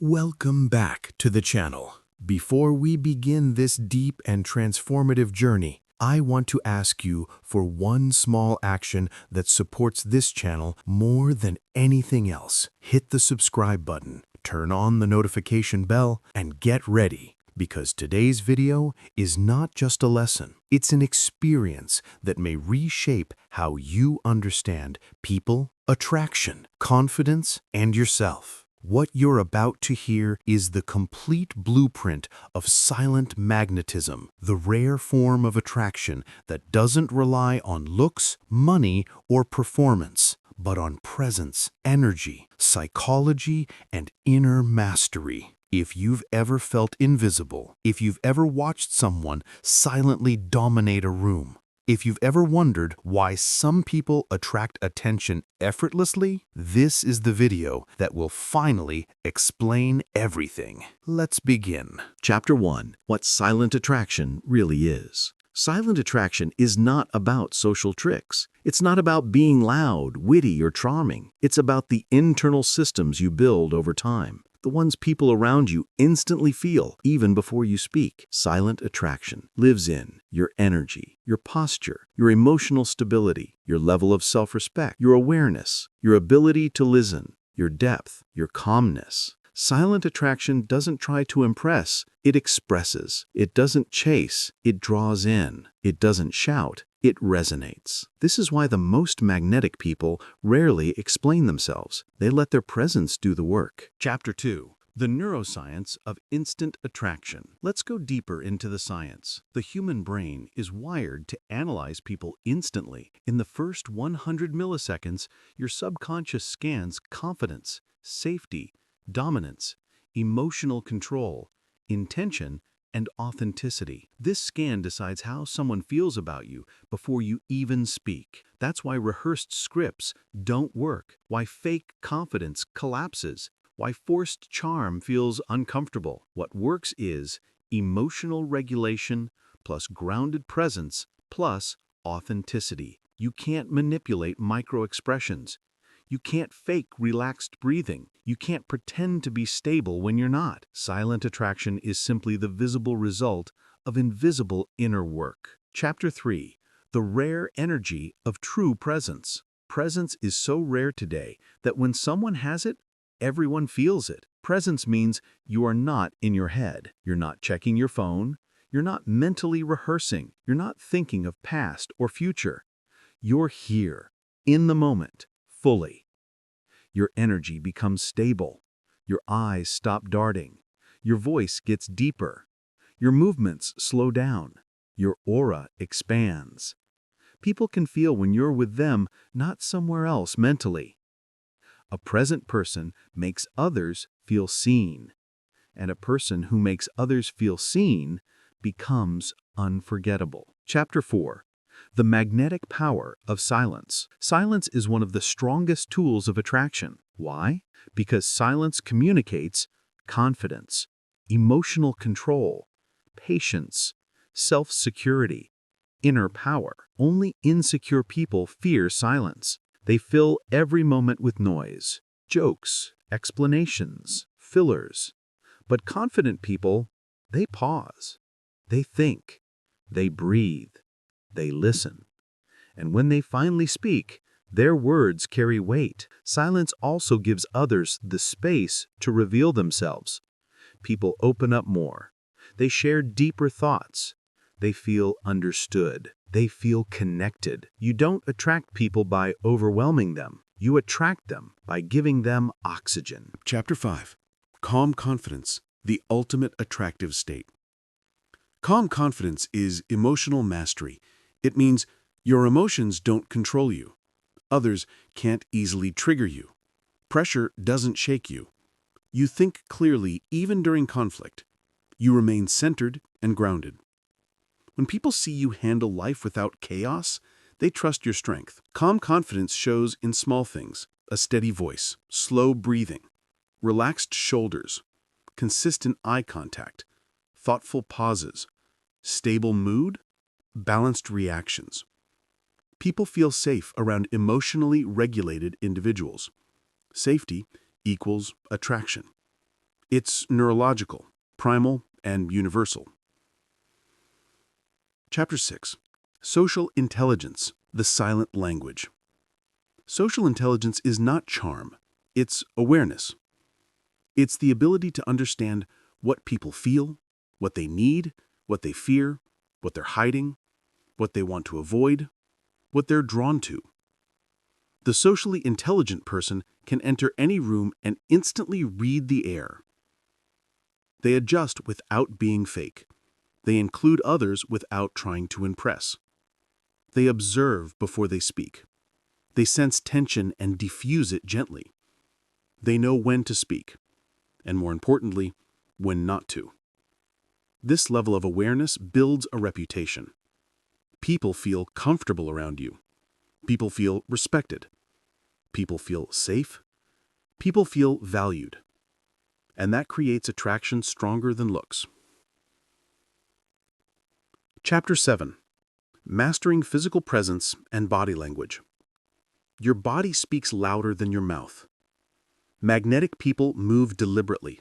Welcome back to the channel. Before we begin this deep and transformative journey, I want to ask you for one small action that supports this channel more than anything else. Hit the subscribe button, turn on the notification bell, and get ready, because today's video is not just a lesson. It's an experience that may reshape how you understand people, attraction, confidence, and yourself. What you're about to hear is the complete blueprint of silent magnetism, the rare form of attraction that doesn't rely on looks, money, or performance, but on presence, energy, psychology, and inner mastery. If you've ever felt invisible, if you've ever watched someone silently dominate a room, if you've ever wondered why some people attract attention effortlessly, this is the video that will finally explain everything. Let's begin. Chapter 1. What silent attraction really is. Silent attraction is not about social tricks. It's not about being loud, witty, or charming. It's about the internal systems you build over time. The ones people around you instantly feel even before you speak. Silent attraction lives in your energy, your posture, your emotional stability, your level of self-respect, your awareness, your ability to listen, your depth, your calmness. Silent attraction doesn't try to impress, it expresses. It doesn't chase, it draws in. It doesn't shout, it resonates. This is why the most magnetic people rarely explain themselves. They let their presence do the work. Chapter 2. The neuroscience of instant attraction. Let's go deeper into the science. The human brain is wired to analyze people instantly. In the first 100 milliseconds, your subconscious scans confidence, safety, dominance, emotional control, intention, and authenticity. This scan decides how someone feels about you before you even speak. That's why rehearsed scripts don't work, why fake confidence collapses, why forced charm feels uncomfortable. What works is emotional regulation plus grounded presence plus authenticity. You can't manipulate micro-expressions. You can't fake relaxed breathing. You can't pretend to be stable when you're not. Silent attraction is simply the visible result of invisible inner work. Chapter 3. The rare energy of true presence. Presence is so rare today that when someone has it, everyone feels it. Presence means you are not in your head. You're not checking your phone. You're not mentally rehearsing. You're not thinking of past or future. You're here, in the moment, fully. Your energy becomes stable. Your eyes stop darting. Your voice gets deeper. Your movements slow down. Your aura expands. People can feel when you're with them, not somewhere else mentally. A present person makes others feel seen, and a person who makes others feel seen becomes unforgettable. Chapter 4. The magnetic power of silence. Silence is one of the strongest tools of attraction. Why? Because silence communicates confidence, emotional control, patience, self-security, inner power. Only insecure people fear silence. They fill every moment with noise, jokes, explanations, fillers. But confident people, they pause, they think, they breathe. They listen. And when they finally speak, their words carry weight. Silence also gives others the space to reveal themselves. People open up more. They share deeper thoughts. They feel understood. They feel connected. You don't attract people by overwhelming them. You attract them by giving them oxygen. Chapter 5. Calm confidence, the ultimate attractive state. Calm confidence is emotional mastery. It means your emotions don't control you. Others can't easily trigger you. Pressure doesn't shake you. You think clearly even during conflict. You remain centered and grounded. When people see you handle life without chaos, they trust your strength. Calm confidence shows in small things: a steady voice, slow breathing, relaxed shoulders, consistent eye contact, thoughtful pauses, stable mood, balanced reactions. People feel safe around emotionally regulated individuals. Safety equals attraction. It's neurological, primal, and universal. Chapter 6. Social Intelligence, the Silent Language. Social intelligence is not charm, it's awareness. It's the ability to understand what people feel, what they need, what they fear, what they're hiding, what they want to avoid, what they're drawn to. The socially intelligent person can enter any room and instantly read the air. They adjust without being fake. They include others without trying to impress. They observe before they speak. They sense tension and diffuse it gently. They know when to speak, and more importantly, when not to. This level of awareness builds a reputation. People feel comfortable around you. People feel respected. People feel safe. People feel valued. And that creates attraction stronger than looks. Chapter 7. Mastering Physical Presence and Body Language. Your body speaks louder than your mouth. Magnetic people move deliberately.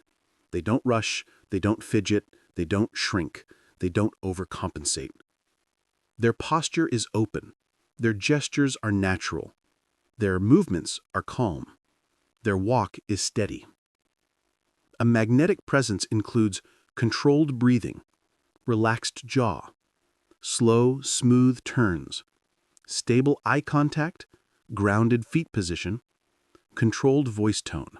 They don't rush, they don't fidget, they don't shrink, they don't overcompensate. Their posture is open. Their gestures are natural. Their movements are calm. Their walk is steady. A magnetic presence includes controlled breathing, relaxed jaw, slow, smooth turns, stable eye contact, grounded feet position, controlled voice tone.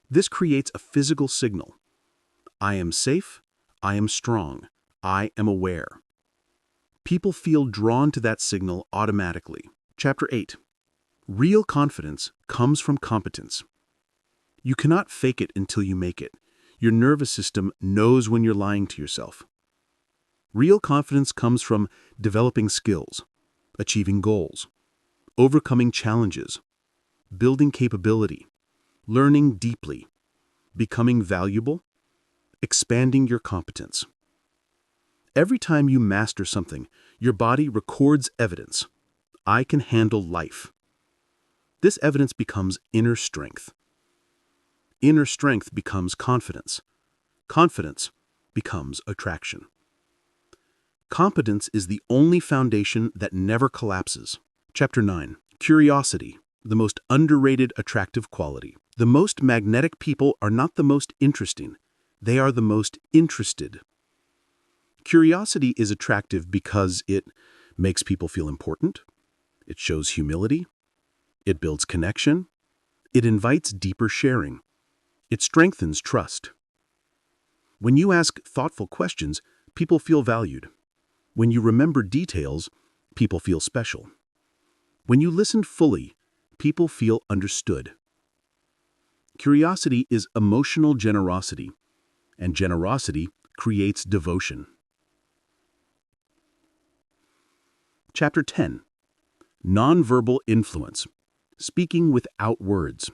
This creates a physical signal. I am safe, I am strong, I am aware. People feel drawn to that signal automatically. Chapter 8. Real confidence comes from competence. You cannot fake it until you make it. Your nervous system knows when you're lying to yourself. Real confidence comes from developing skills, achieving goals, overcoming challenges, building capability, learning deeply, becoming valuable, expanding your competence. Every time you master something, your body records evidence. I can handle life. This evidence becomes inner strength. Inner strength becomes confidence. Confidence becomes attraction. Competence is the only foundation that never collapses. Chapter 9. Curiosity, the most underrated attractive quality. The most magnetic people are not the most interesting. They are the most interested. Curiosity is attractive because it makes people feel important. It shows humility. It builds connection. It invites deeper sharing. It strengthens trust. When you ask thoughtful questions, people feel valued. When you remember details, people feel special. When you listen fully, people feel understood. Curiosity is emotional generosity, and generosity creates devotion. Chapter 10. Nonverbal influence, speaking without words.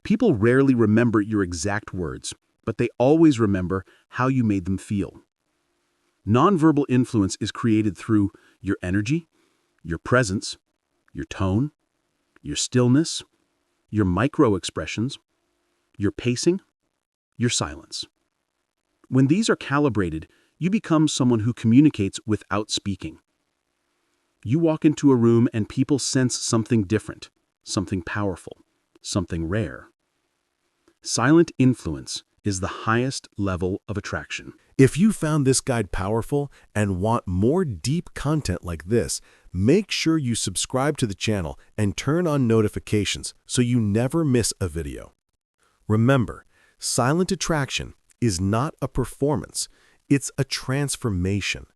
People rarely remember your exact words, but they always remember how you made them feel. Nonverbal influence is created through your energy, your presence, your tone, your stillness, your micro-expressions, your pacing, your silence. When these are calibrated, you become someone who communicates without speaking. You walk into a room and people sense something different, something powerful, something rare. Silent influence is the highest level of attraction. If you found this guide powerful and want more deep content like this, make sure you subscribe to the channel and turn on notifications so you never miss a video. Remember, silent attraction is not a performance, it's a transformation.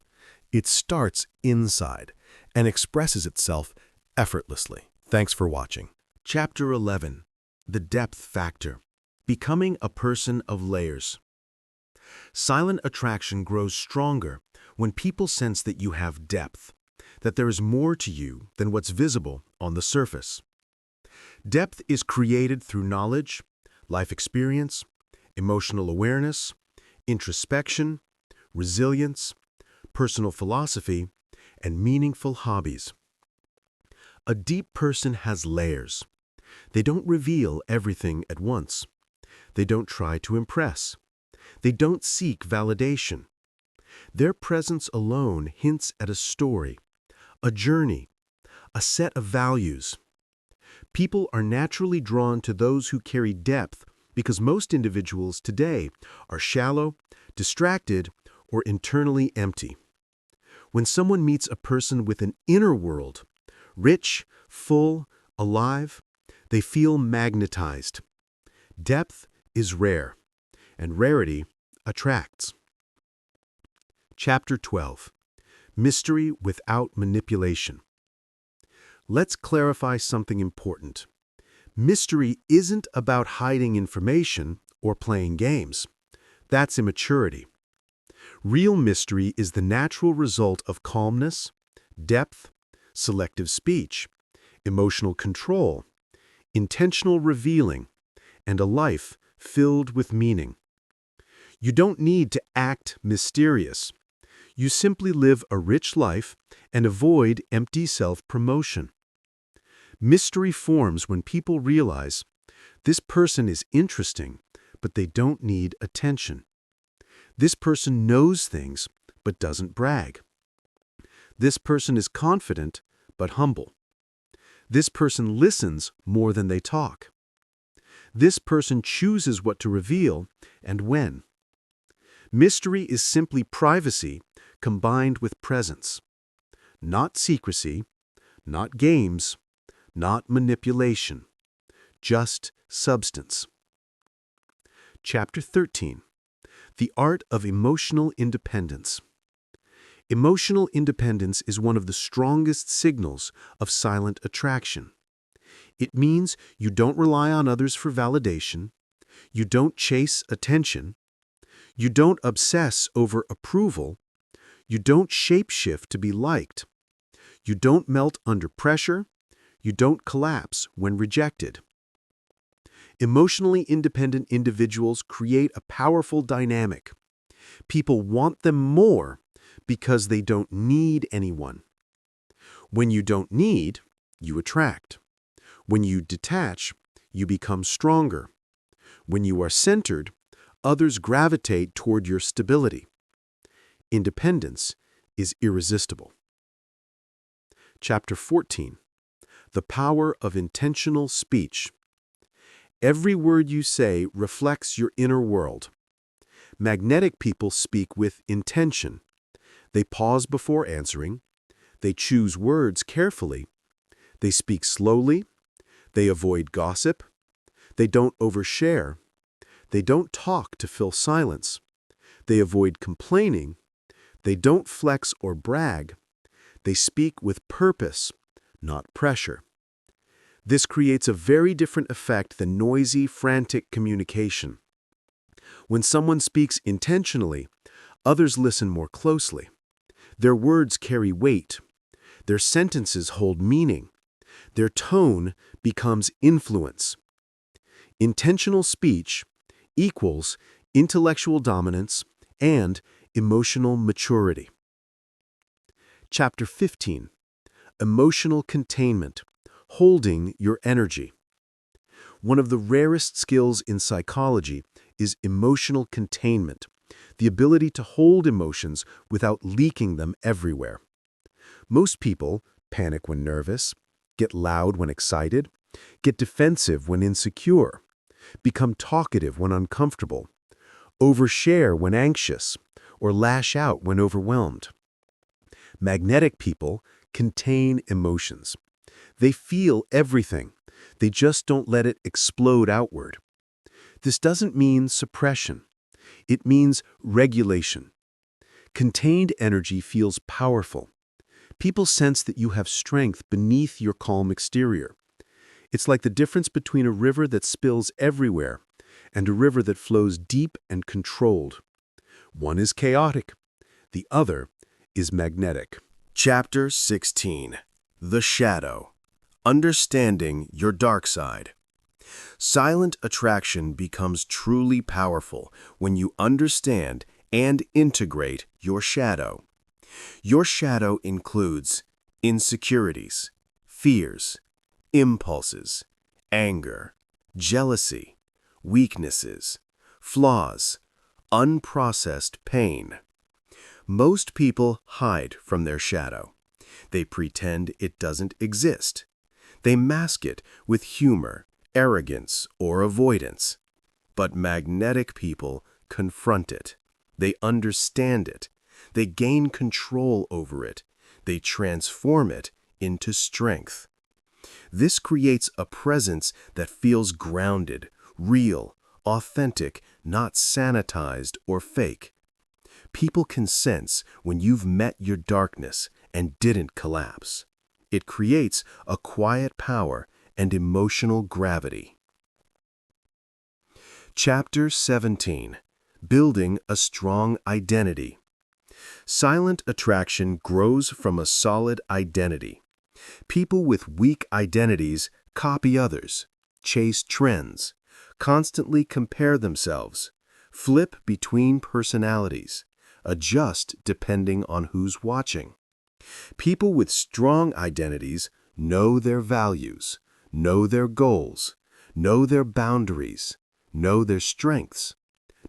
It starts inside and expresses itself effortlessly. Thanks for watching. Chapter 11. The Depth Factor. Becoming a person of layers. Silent attraction grows stronger when people sense that you have depth, that there is more to you than what's visible on the surface. Depth is created through knowledge, life experience, emotional awareness, introspection, resilience, personal philosophy, and meaningful hobbies. A deep person has layers. They don't reveal everything at once. They don't try to impress. They don't seek validation. Their presence alone hints at a story, a journey, a set of values. People are naturally drawn to those who carry depth because most individuals today are shallow, distracted, or internally empty. When someone meets a person with an inner world, rich, full, alive, they feel magnetized. Depth is rare, and rarity attracts. Chapter 12. Mystery without manipulation. Let's clarify something important. Mystery isn't about hiding information or playing games. That's immaturity. Real mystery is the natural result of calmness, depth, selective speech, emotional control, intentional revealing, and a life filled with meaning. You don't need to act mysterious. You simply live a rich life and avoid empty self-promotion. Mystery forms when people realize this person is interesting, but they don't need attention. This person knows things, but doesn't brag. This person is confident, but humble. This person listens more than they talk. This person chooses what to reveal and when. Mystery is simply privacy combined with presence. Not secrecy, not games, not manipulation. Just substance. Chapter 13. The Art of Emotional Independence. Emotional independence is one of the strongest signals of silent attraction. It means you don't rely on others for validation, you don't chase attention, you don't obsess over approval, you don't shapeshift to be liked, you don't melt under pressure, you don't collapse when rejected. Emotionally independent individuals create a powerful dynamic. People want them more because they don't need anyone. When you don't need, you attract. When you detach, you become stronger. When you are centered, others gravitate toward your stability. Independence is irresistible. Chapter 14. The Power of Intentional Speech. Every word you say reflects your inner world. Magnetic people speak with intention. They pause before answering. They choose words carefully. They speak slowly. They avoid gossip. They don't overshare. They don't talk to fill silence. They avoid complaining. They don't flex or brag. They speak with purpose, not pressure. This creates a very different effect than noisy, frantic communication. When someone speaks intentionally, others listen more closely. Their words carry weight. Their sentences hold meaning. Their tone becomes influence. Intentional speech equals intellectual dominance and emotional maturity. Chapter 15. Emotional Containment. Holding your energy. One of the rarest skills in psychology is emotional containment, the ability to hold emotions without leaking them everywhere. Most people panic when nervous, get loud when excited, get defensive when insecure, become talkative when uncomfortable, overshare when anxious, or lash out when overwhelmed. Magnetic people contain emotions. They feel everything. They just don't let it explode outward. This doesn't mean suppression. It means regulation. Contained energy feels powerful. People sense that you have strength beneath your calm exterior. It's like the difference between a river that spills everywhere and a river that flows deep and controlled. One is chaotic. The other is magnetic. Chapter 16. The Shadow. Understanding your dark side. Silent attraction becomes truly powerful when you understand and integrate your shadow. Your shadow includes insecurities, fears, impulses, anger, jealousy, weaknesses, flaws, unprocessed pain. Most people hide from their shadow. They pretend it doesn't exist. They mask it with humor, arrogance, or avoidance. But magnetic people confront it. They understand it. They gain control over it. They transform it into strength. This creates a presence that feels grounded, real, authentic, not sanitized or fake. People can sense when you've met your darkness and didn't collapse. It creates a quiet power and emotional gravity. Chapter 17. Building a Strong Identity. Silent attraction grows from a solid identity. People with weak identities copy others, chase trends, constantly compare themselves, flip between personalities, adjust depending on who's watching. People with strong identities know their values, know their goals, know their boundaries, know their strengths,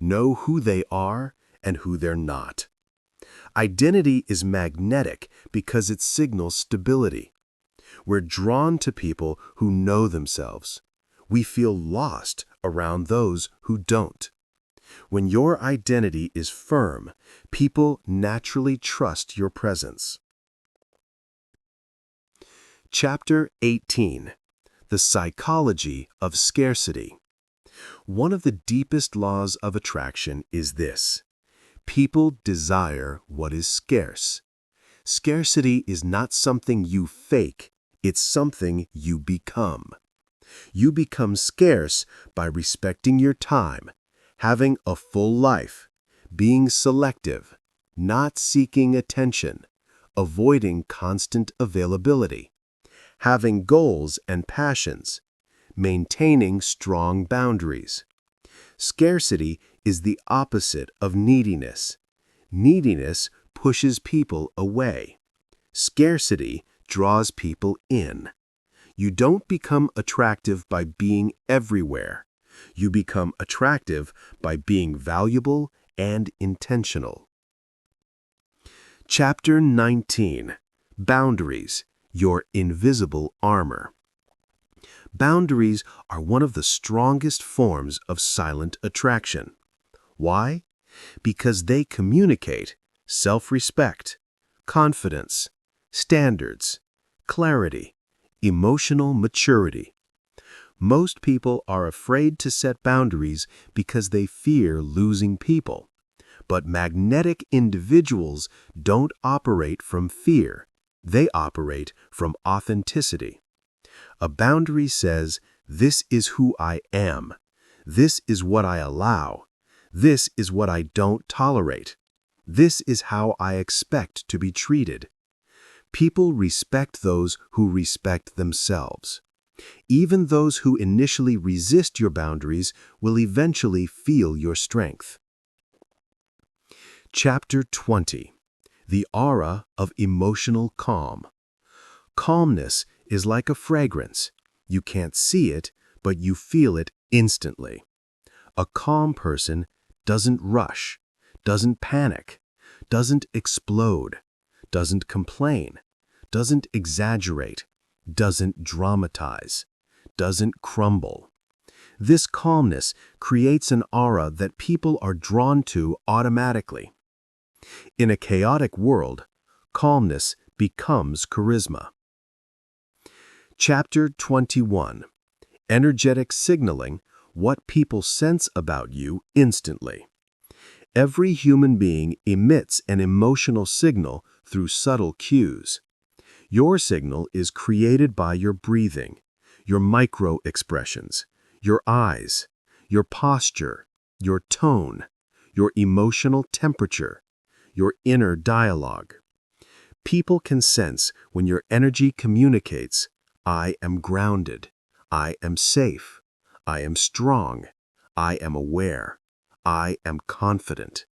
know who they are and who they're not. Identity is magnetic because it signals stability. We're drawn to people who know themselves. We feel lost around those who don't. When your identity is firm, people naturally trust your presence. Chapter 18. The Psychology of Scarcity. One of the deepest laws of attraction is this: people desire what is scarce. Scarcity is not something you fake, it's something you become. You become scarce by respecting your time, having a full life, being selective, not seeking attention, avoiding constant availability, having goals and passions, maintaining strong boundaries. Scarcity is the opposite of neediness. Neediness pushes people away. Scarcity draws people in. You don't become attractive by being everywhere. You become attractive by being valuable and intentional. Chapter 19. Boundaries, your invisible armor. Boundaries are one of the strongest forms of silent attraction. Why? Because they communicate self-respect, confidence, standards, clarity, emotional maturity. Most people are afraid to set boundaries because they fear losing people. But magnetic individuals don't operate from fear. They operate from authenticity. A boundary says, "This is who I am. This is what I allow. This is what I don't tolerate. This is how I expect to be treated." People respect those who respect themselves. Even those who initially resist your boundaries will eventually feel your strength. Chapter 20. The Aura of Emotional Calm. Calmness is like a fragrance. You can't see it, but you feel it instantly. A calm person doesn't rush, doesn't panic, doesn't explode, doesn't complain, doesn't exaggerate, doesn't dramatize, doesn't crumble. This calmness creates an aura that people are drawn to automatically. In a chaotic world, calmness becomes charisma. Chapter 21. Energetic signaling, what people sense about you instantly. Every human being emits an emotional signal through subtle cues. Your signal is created by your breathing, your micro-expressions, your eyes, your posture, your tone, your emotional temperature, your inner dialogue. People can sense when your energy communicates, "I am grounded, I am safe, I am strong, I am aware, I am confident."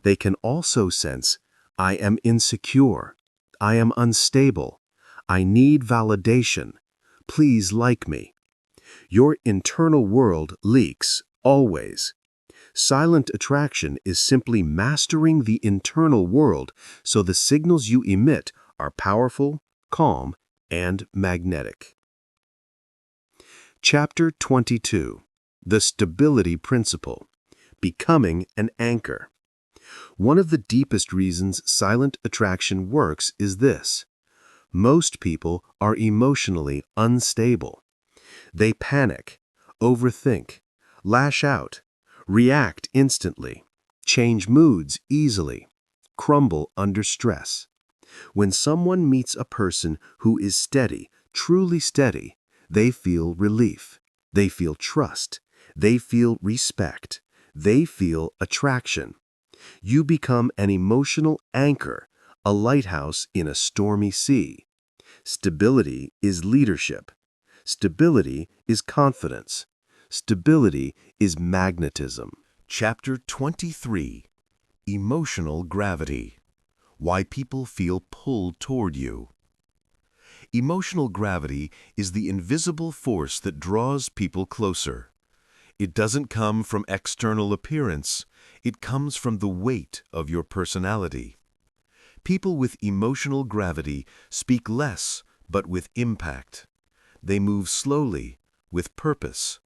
They can also sense, "I am insecure, I am unstable, I need validation, please like me." Your internal world leaks Always. Silent attraction is simply mastering the internal world so the signals you emit are powerful, calm, and magnetic. Chapter 22. The Stability Principle. Becoming an Anchor. One of the deepest reasons silent attraction works is this. Most people are emotionally unstable. They panic, overthink, lash out, react instantly, change moods easily, crumble under stress. When someone meets a person who is steady, truly steady, they feel relief, they feel trust, they feel respect, they feel attraction. You become an emotional anchor, a lighthouse in a stormy sea. Stability is leadership. Stability is confidence. Stability is magnetism. Chapter 23. Emotional Gravity. Why people feel pulled toward you. Emotional gravity is the invisible force that draws people closer. It doesn't come from external appearance. It comes from the weight of your personality. People with emotional gravity speak less, but with impact. They move slowly, with purpose.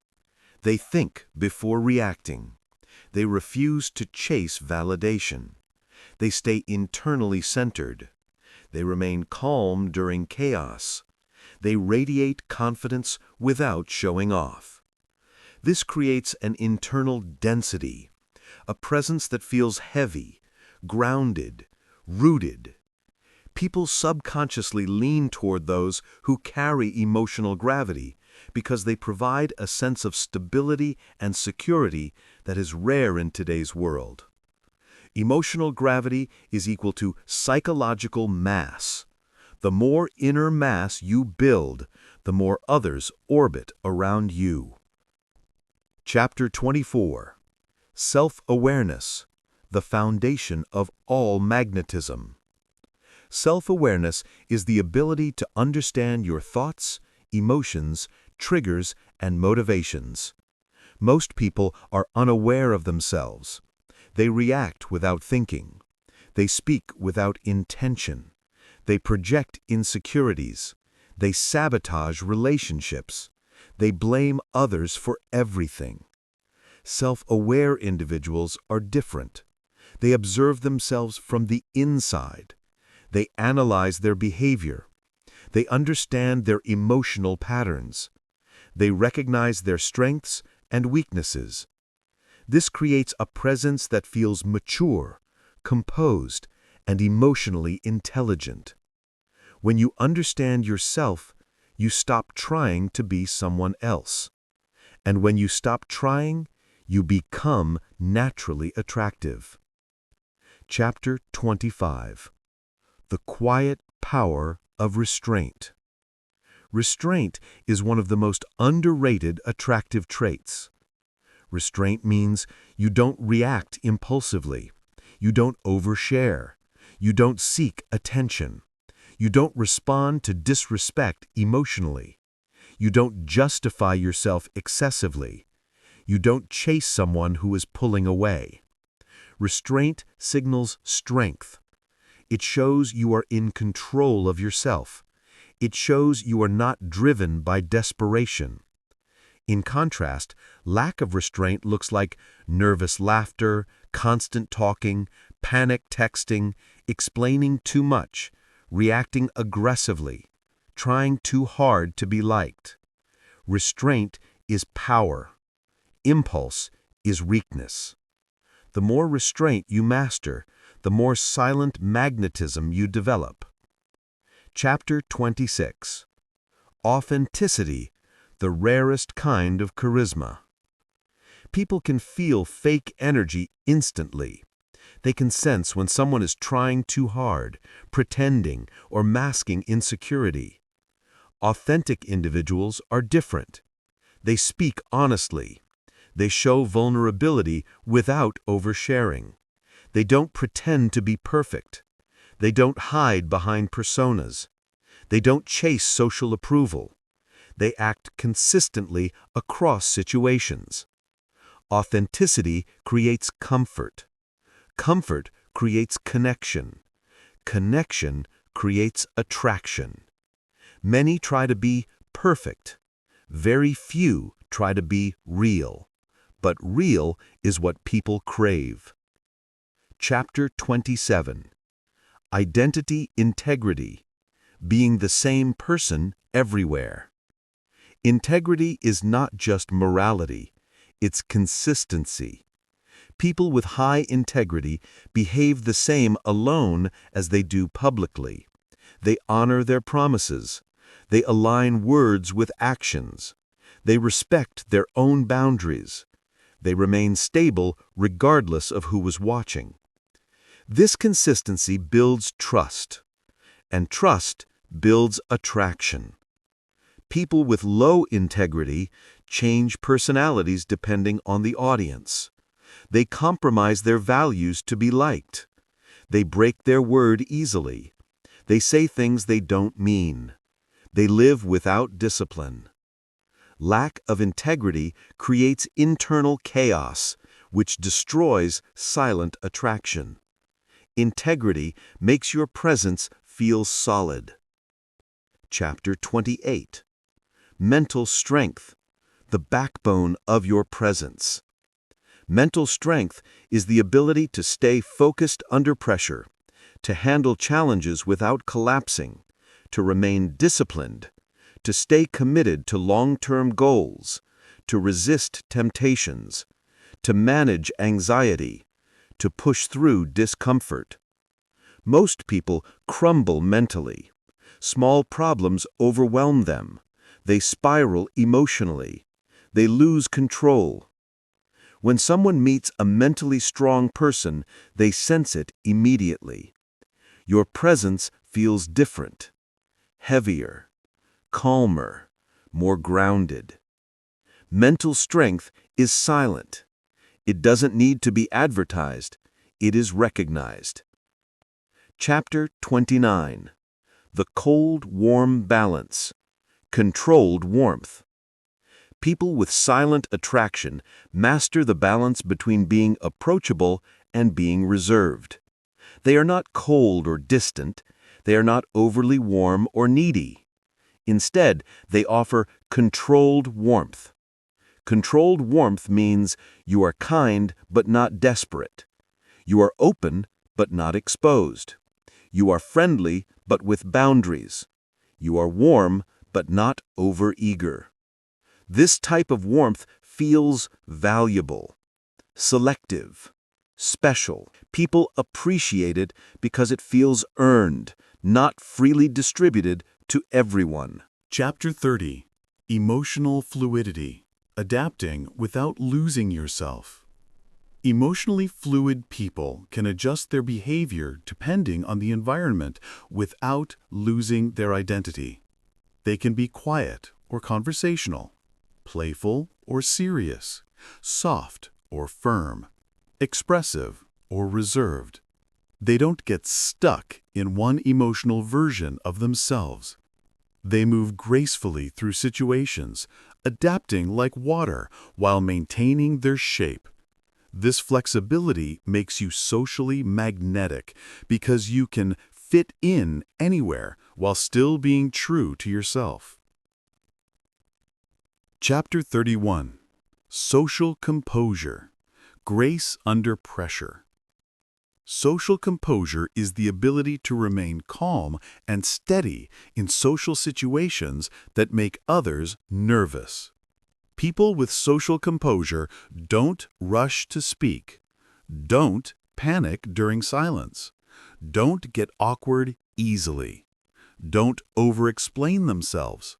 They think before reacting. They refuse to chase validation. They stay internally centered. They remain calm during chaos. They radiate confidence without showing off. This creates an internal density, a presence that feels heavy, grounded, rooted. People subconsciously lean toward those who carry emotional gravity because they provide a sense of stability and security that is rare in today's world. Emotional gravity is equal to psychological mass. The more inner mass you build, the more others orbit around you. Chapter 24. Self-awareness, the foundation of all magnetism. Self-awareness is the ability to understand your thoughts, emotions, triggers, and motivations. Most people are unaware of themselves. They react without thinking. They speak without intention. They project insecurities. They sabotage relationships. They blame others for everything. Self-aware individuals are different. They observe themselves from the inside. They analyze their behavior. They understand their emotional patterns. They recognize their strengths and weaknesses. This creates a presence that feels mature, composed, and emotionally intelligent. When you understand yourself, you stop trying to be someone else. And when you stop trying, you become naturally attractive. Chapter 25. The Quiet Power of Restraint. Restraint is one of the most underrated attractive traits. Restraint means you don't react impulsively. You don't overshare. You don't seek attention. You don't respond to disrespect emotionally. You don't justify yourself excessively. You don't chase someone who is pulling away. Restraint signals strength. It shows you are in control of yourself. It shows you are not driven by desperation. In contrast, lack of restraint looks like nervous laughter, constant talking, panic texting, explaining too much, reacting aggressively, trying too hard to be liked. Restraint is power. Impulse is weakness. The more restraint you master, the more silent magnetism you develop. Chapter 26. Authenticity, the rarest kind of charisma. People can feel fake energy instantly. They can sense when someone is trying too hard, pretending, or masking insecurity. Authentic individuals are different. They speak honestly. They show vulnerability without oversharing. They don't pretend to be perfect. They don't hide behind personas. They don't chase social approval. They act consistently across situations. Authenticity creates comfort. Comfort creates connection. Connection creates attraction. Many try to be perfect. Very few try to be real. But real is what people crave. Chapter 27. Identity Integrity. Being the same person everywhere. Integrity is not just morality, it's consistency. People with high integrity behave the same alone as they do publicly. They honor their promises. They align words with actions. They respect their own boundaries. They remain stable regardless of who was watching. This consistency builds trust, and trust builds attraction. People with low integrity change personalities depending on the audience. They compromise their values to be liked. They break their word easily. They say things they don't mean. They live without discipline. Lack of integrity creates internal chaos, which destroys silent attraction. Integrity makes your presence feel solid. Chapter 28. Mental Strength, the backbone of your presence. Mental strength is the ability to stay focused under pressure, to handle challenges without collapsing, to remain disciplined, to stay committed to long-term goals, to resist temptations, to manage anxiety, to push through discomfort. Most people crumble mentally. Small problems overwhelm them. They spiral emotionally. They lose control. When someone meets a mentally strong person, they sense it immediately. Your presence feels different, heavier, calmer, more grounded. Mental strength is silent. It doesn't need to be advertised. It is recognized. Chapter 29. The Cold-Warm Balance. Controlled warmth. People with silent attraction master the balance between being approachable and being reserved. They are not cold or distant. They are not overly warm or needy. Instead, they offer controlled warmth. Controlled warmth means you are kind but not desperate. You are open but not exposed. You are friendly but with boundaries. You are warm but not overeager. This type of warmth feels valuable, selective, special. People appreciate it because it feels earned, not freely distributed to everyone. Chapter 30. Emotional Fluidity. Adapting without losing yourself. Emotionally fluid people can adjust their behavior depending on the environment without losing their identity. They can be quiet or conversational, playful or serious, soft or firm, expressive or reserved. They don't get stuck in one emotional version of themselves. They move gracefully through situations, adapting like water while maintaining their shape. This flexibility makes you socially magnetic because you can fit in anywhere while still being true to yourself. Chapter 31. Social Composure. Grace under pressure. Social composure is the ability to remain calm and steady in social situations that make others nervous. People with social composure don't rush to speak, don't panic during silence, don't get awkward easily, don't over-explain themselves,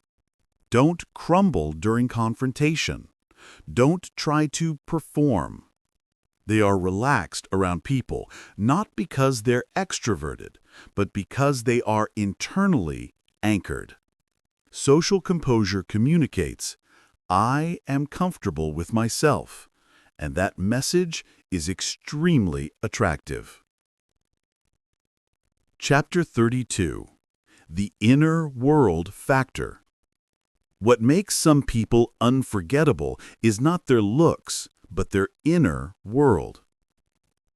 don't crumble during confrontation, don't try to perform. They are relaxed around people, not because they're extroverted, but because they are internally anchored. Social composure communicates, I am comfortable with myself, and that message is extremely attractive. Chapter 32. The Inner World Factor. What makes some people unforgettable is not their looks, but their inner world.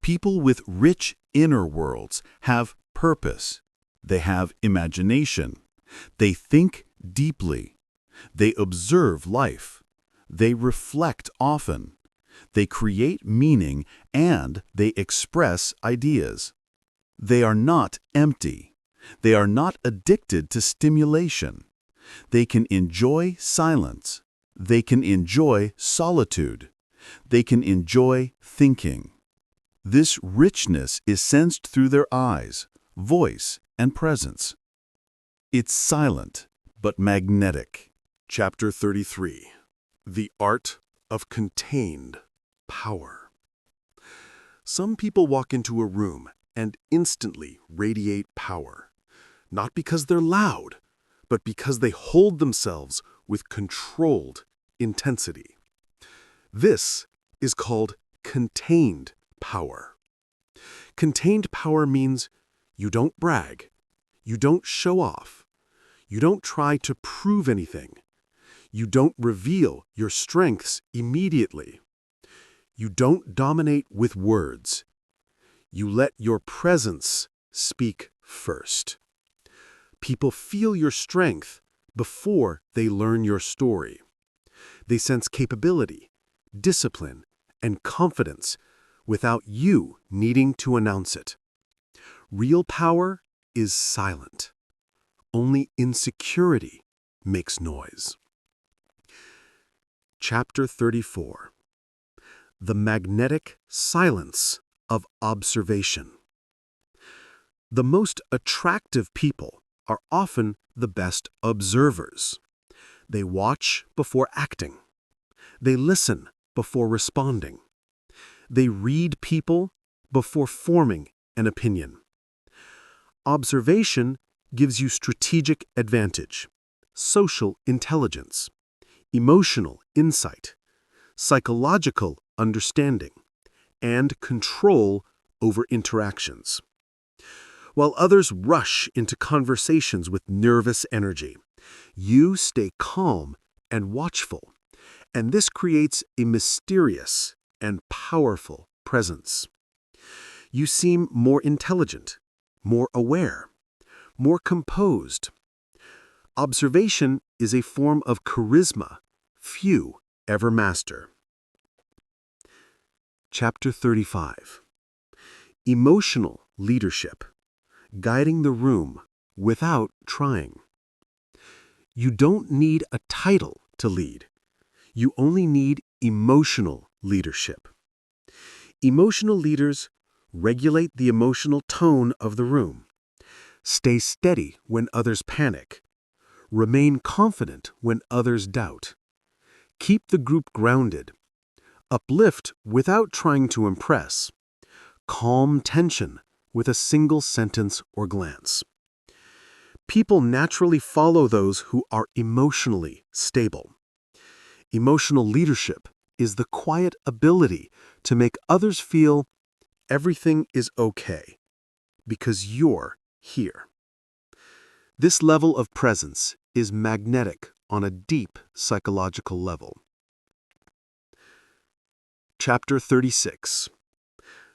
People with rich inner worlds have purpose. They have imagination. They think deeply. They observe life. They reflect often. They create meaning and they express ideas. They are not empty. They are not addicted to stimulation. They can enjoy silence. They can enjoy solitude. They can enjoy thinking. This richness is sensed through their eyes, voice, and presence. It's silent, but magnetic. Chapter 33. The Art of Contained Power. Some people walk into a room and instantly radiate power, not because they're loud, but because they hold themselves with controlled intensity. This is called contained power. Contained power means you don't brag, you don't show off, you don't try to prove anything, you don't reveal your strengths immediately, you don't dominate with words, you let your presence speak first. People feel your strength before they learn your story. They sense capability, discipline, and confidence without you needing to announce it. Real power is silent. Only insecurity makes noise. Chapter 34. The Magnetic Silence of Observation. The most attractive people are often the best observers. They watch before acting. They listen before responding. They read people before forming an opinion. Observation gives you strategic advantage, social intelligence, emotional insight, psychological understanding, and control over interactions. While others rush into conversations with nervous energy, you stay calm and watchful, and this creates a mysterious and powerful presence. You seem more intelligent, more aware, more composed. Observation is a form of charisma few ever master. Chapter 35. Emotional Leadership. Guiding the room without trying. You don't need a title to lead. You only need emotional leadership. Emotional leaders regulate the emotional tone of the room. Stay steady when others panic. Remain confident when others doubt. Keep the group grounded. Uplift without trying to impress. Calm tension with a single sentence or glance. People naturally follow those who are emotionally stable. Emotional leadership is the quiet ability to make others feel everything is okay because you're here. This level of presence is magnetic on a deep psychological level. Chapter 36.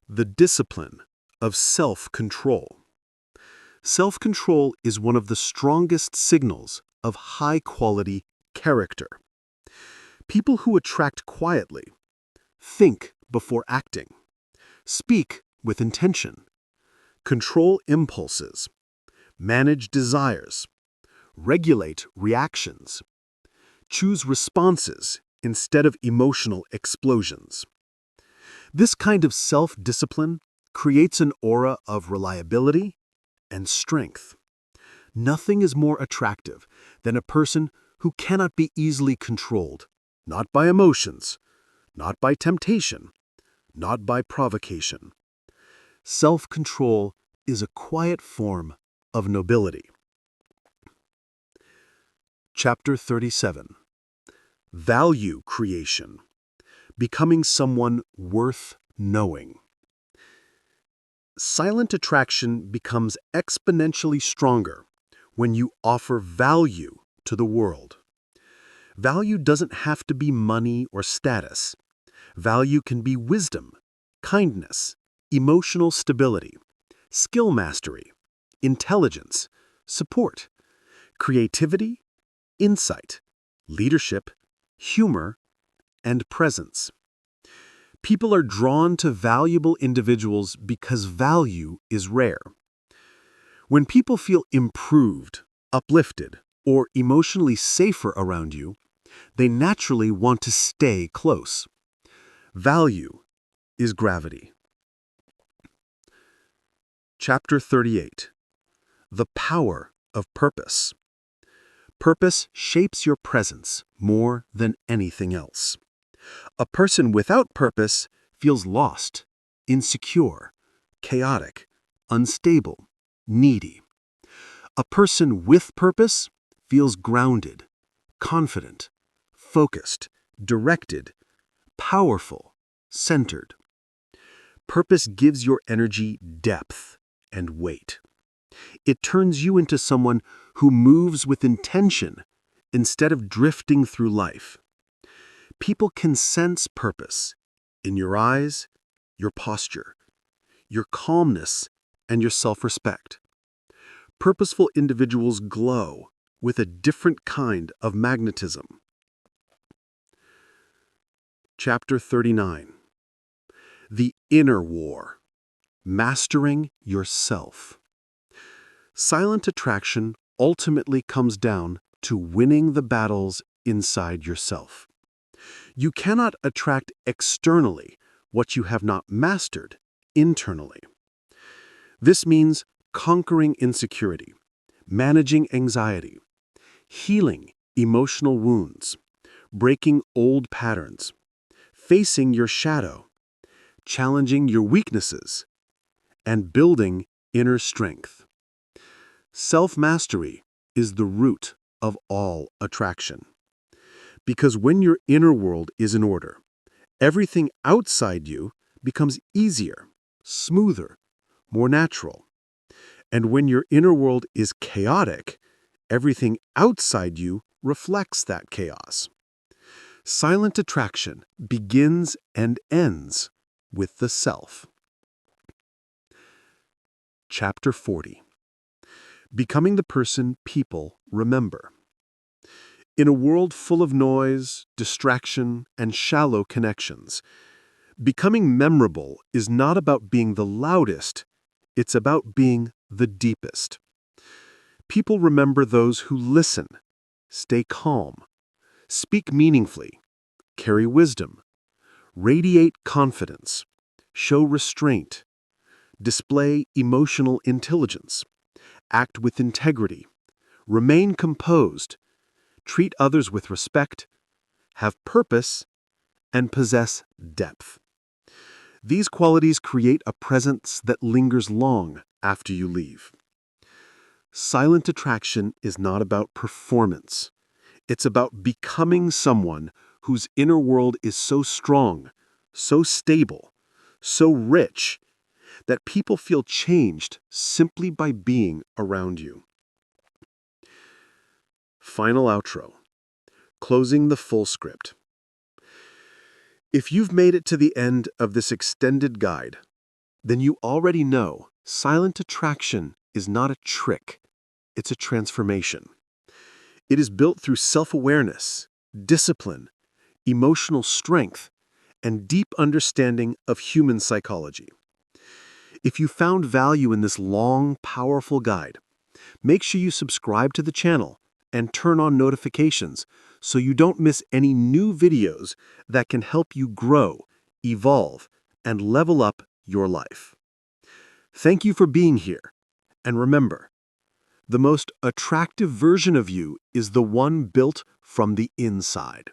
The Discipline of Self-Control. Self-control is one of the strongest signals of high-quality character. People who attract quietly, think before acting, speak with intention, control impulses, manage desires, regulate reactions, choose responses instead of emotional explosions. This kind of self-discipline creates an aura of reliability and strength. Nothing is more attractive than a person who cannot be easily controlled, not by emotions, not by temptation, not by provocation. Self-control is a quiet form of nobility. Chapter 37. Value Creation. Becoming someone worth knowing. Silent attraction becomes exponentially stronger when you offer value to the world. Value doesn't have to be money or status. Value can be wisdom, kindness, emotional stability, skill mastery, intelligence, support, creativity, insight, leadership, humor, and presence. People are drawn to valuable individuals because value is rare. When people feel improved, uplifted, or emotionally safer around you, they naturally want to stay close. Value is gravity. Chapter 38. The Power of Purpose. Purpose shapes your presence more than anything else. A person without purpose feels lost, insecure, chaotic, unstable, needy. A person with purpose feels grounded, confident, focused, directed, powerful, centered. Purpose gives your energy depth and weight. It turns you into someone who moves with intention instead of drifting through life. People can sense purpose in your eyes, your posture, your calmness, and your self-respect. Purposeful individuals glow with a different kind of magnetism. Chapter 39. The Inner War. Mastering Yourself. Silent attraction ultimately comes down to winning the battles inside yourself. You cannot attract externally what you have not mastered internally. This means conquering insecurity, managing anxiety, healing emotional wounds, breaking old patterns, facing your shadow, challenging your weaknesses, and building inner strength. Self-mastery is the root of all attraction. Because when your inner world is in order, everything outside you becomes easier, smoother, more natural. And when your inner world is chaotic, everything outside you reflects that chaos. Silent attraction begins and ends with the self. Chapter 40. Becoming the person people remember. In a world full of noise, distraction, and shallow connections, becoming memorable is not about being the loudest, it's about being the deepest. People remember those who listen, stay calm, speak meaningfully, carry wisdom, radiate confidence, show restraint, display emotional intelligence, act with integrity, remain composed, treat others with respect, have purpose, and possess depth. These qualities create a presence that lingers long after you leave. Silent attraction is not about performance. It's about becoming someone whose inner world is so strong, so stable, so rich, that people feel changed simply by being around you. Final outro. Closing the full script. If you've made it to the end of this extended guide, then you already know silent attraction is not a trick, it's a transformation. It is built through self-awareness, discipline, emotional strength, and deep understanding of human psychology. If you found value in this long, powerful guide, make sure you subscribe to the channel and turn on notifications so you don't miss any new videos that can help you grow, evolve, and level up your life. Thank you for being here, and remember, the most attractive version of you is the one built from the inside.